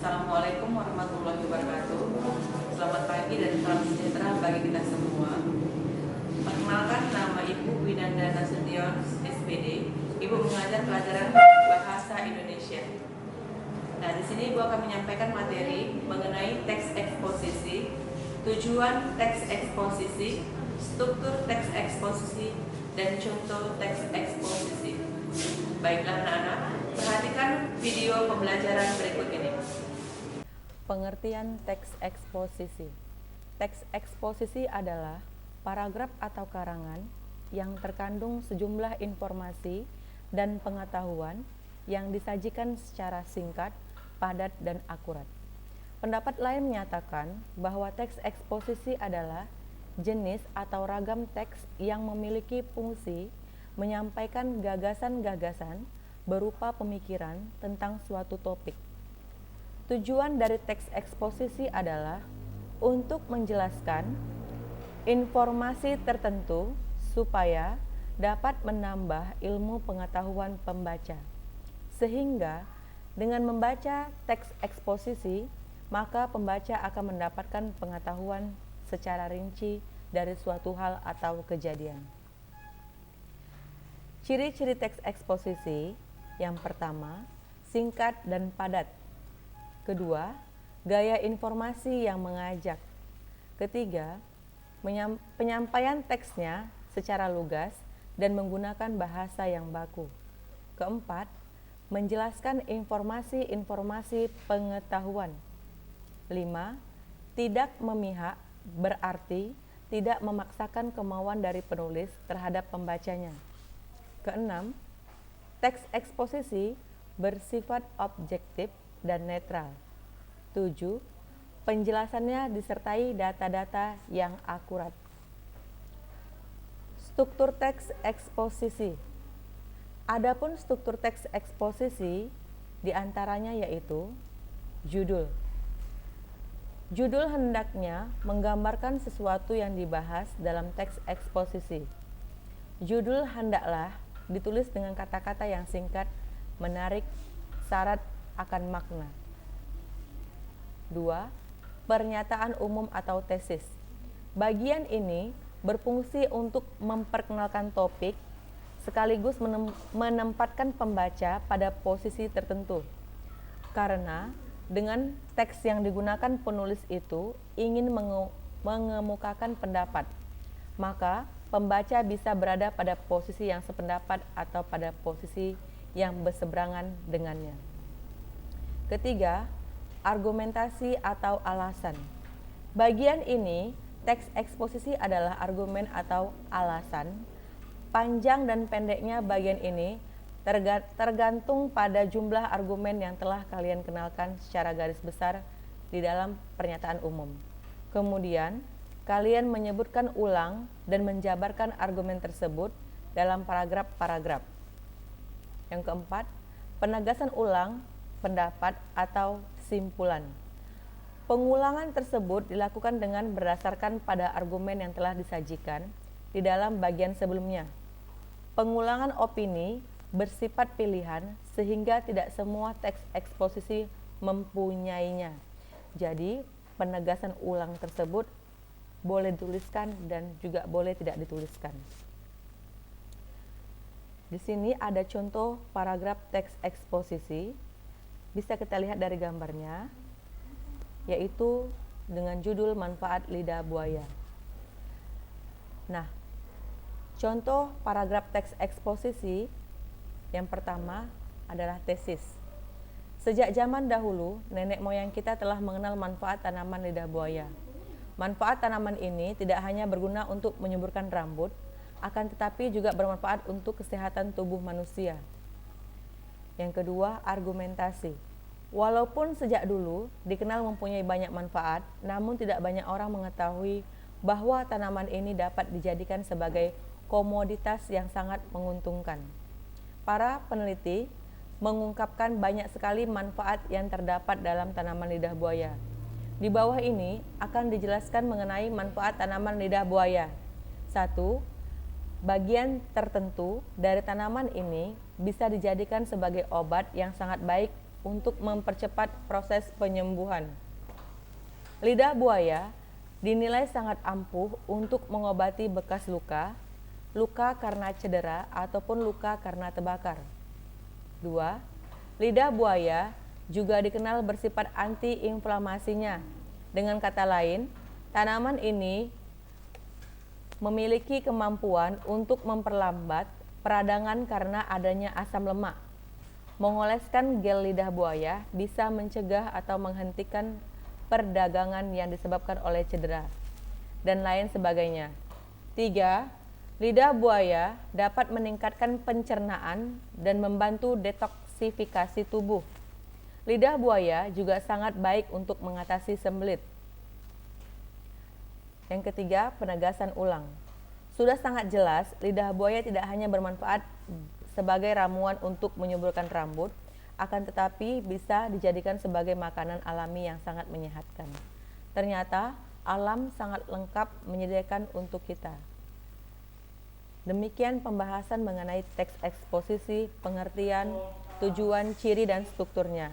Assalamualaikum warahmatullahi wabarakatuh. Selamat pagi dan salam sejahtera bagi kita semua. Perkenalkan, nama Ibu Winanda Nasution, SPD. Ibu mengajar pelajaran Bahasa Indonesia. Nah, di sini Ibu akan menyampaikan materi mengenai teks eksposisi, tujuan teks eksposisi, struktur teks eksposisi, dan contoh teks eksposisi. Baiklah anak-anak, perhatikan video pembelajaran berikut ini. Pengertian teks eksposisi. Teks eksposisi adalah paragraf atau karangan yang terkandung sejumlah informasi dan pengetahuan yang disajikan secara singkat, padat, dan akurat. Pendapat lain menyatakan bahwa teks eksposisi adalah jenis atau ragam teks yang memiliki fungsi menyampaikan gagasan-gagasan berupa pemikiran tentang suatu topik. Tujuan dari teks eksposisi adalah untuk menjelaskan informasi tertentu supaya dapat menambah ilmu pengetahuan pembaca. Sehingga dengan membaca teks eksposisi, maka pembaca akan mendapatkan pengetahuan secara rinci dari suatu hal atau kejadian. Ciri-ciri teks eksposisi: yang pertama, singkat dan padat. Kedua, gaya informasi yang mengajak. Ketiga, penyampaian teksnya secara lugas dan menggunakan bahasa yang baku. Keempat, menjelaskan informasi-informasi pengetahuan. 5. Tidak memihak, berarti tidak memaksakan kemauan dari penulis terhadap pembacanya. Keenam, teks eksposisi bersifat objektif dan netral. 7. Penjelasannya disertai data-data yang akurat. Struktur teks eksposisi. Adapun struktur teks eksposisi diantaranya yaitu judul. Judul hendaknya menggambarkan sesuatu yang dibahas dalam teks eksposisi. Judul hendaklah ditulis dengan kata-kata yang singkat, menarik, syarat akan makna. 2. Pernyataan umum atau tesis. Bagian ini berfungsi untuk memperkenalkan topik sekaligus menempatkan pembaca pada posisi tertentu. Karena dengan teks yang digunakan penulis itu ingin mengemukakan pendapat, maka pembaca bisa berada pada posisi yang sependapat atau pada posisi yang berseberangan dengannya. Ketiga, argumentasi atau alasan. Bagian ini, teks eksposisi adalah argumen atau alasan. Panjang dan pendeknya bagian ini tergantung pada jumlah argumen yang telah kalian kenalkan secara garis besar di dalam pernyataan umum. Kemudian, kalian menyebutkan ulang dan menjabarkan argumen tersebut dalam paragraf-paragraf. Yang keempat, penegasan ulang pendapat atau simpulan. Pengulangan tersebut dilakukan dengan berdasarkan pada argumen yang telah disajikan di dalam bagian sebelumnya. Pengulangan opini bersifat pilihan sehingga tidak semua teks eksposisi mempunyainya. Jadi, penegasan ulang tersebut boleh dituliskan dan juga boleh tidak dituliskan. Di sini ada contoh paragraf teks eksposisi. Bisa kita lihat dari gambarnya, yaitu dengan judul manfaat lidah buaya. Nah, contoh paragraf teks eksposisi yang pertama adalah tesis. Sejak zaman dahulu, nenek moyang kita telah mengenal manfaat tanaman lidah buaya. Manfaat tanaman ini tidak hanya berguna untuk menyuburkan rambut, akan tetapi juga bermanfaat untuk kesehatan tubuh manusia. Yang kedua, argumentasi. Walaupun sejak dulu dikenal mempunyai banyak manfaat, namun tidak banyak orang mengetahui bahwa tanaman ini dapat dijadikan sebagai komoditas yang sangat menguntungkan. Para peneliti mengungkapkan banyak sekali manfaat yang terdapat dalam tanaman lidah buaya. Di bawah ini akan dijelaskan mengenai manfaat tanaman lidah buaya. 1. Bagian tertentu dari tanaman ini bisa dijadikan sebagai obat yang sangat baik untuk mempercepat proses penyembuhan. Lidah buaya dinilai sangat ampuh untuk mengobati bekas luka, luka karena cedera ataupun luka karena terbakar. 2. Lidah buaya juga dikenal bersifat anti-inflamasinya. Dengan kata lain, tanaman ini memiliki kemampuan untuk memperlambat peradangan karena adanya asam lemak. Mengoleskan gel lidah buaya bisa mencegah atau menghentikan perdagangan yang disebabkan oleh cedera, dan lain sebagainya. 3. Lidah buaya dapat meningkatkan pencernaan dan membantu detoksifikasi tubuh. Lidah buaya juga sangat baik untuk mengatasi sembelit. Yang ketiga, penegasan ulang. Sudah sangat jelas, lidah buaya tidak hanya bermanfaat sebagai ramuan untuk menyuburkan rambut, akan tetapi bisa dijadikan sebagai makanan alami yang sangat menyehatkan. Ternyata, alam sangat lengkap menyediakan untuk kita. Demikian pembahasan mengenai teks eksposisi, pengertian, tujuan, ciri, dan strukturnya.